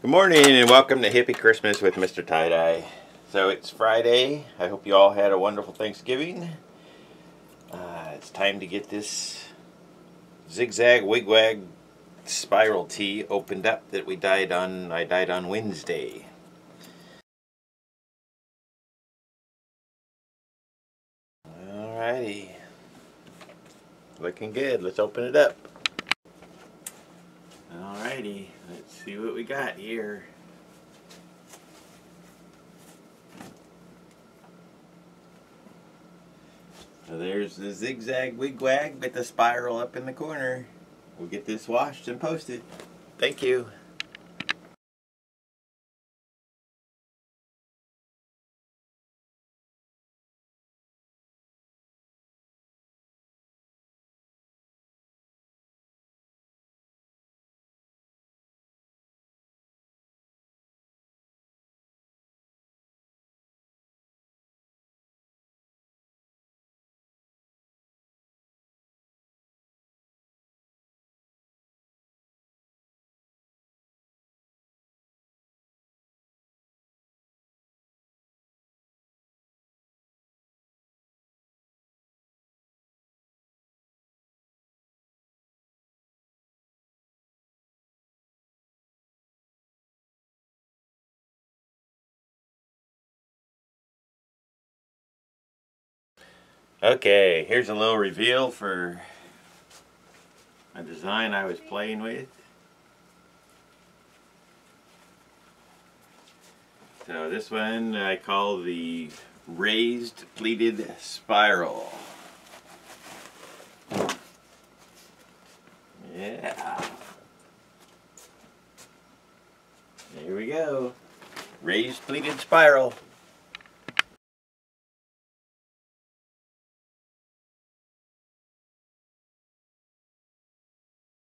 Good morning and welcome to Hippie Christmas with MrTieDye. So it's Friday. I hope you all had a wonderful Thanksgiving. It's time to get this ZigZag WigWag spiral tee opened up that I dyed on Wednesday. Alrighty. Looking good. Let's open it up. Alrighty, let's see what we got here. So there's the ZigZag WigWag with the spiral up in the corner. We'll get this washed and posted. Thank you. Okay, here's a little reveal for a design I was playing with. So this one I call the raised pleated spiral. Yeah. There we go. Raised pleated spiral.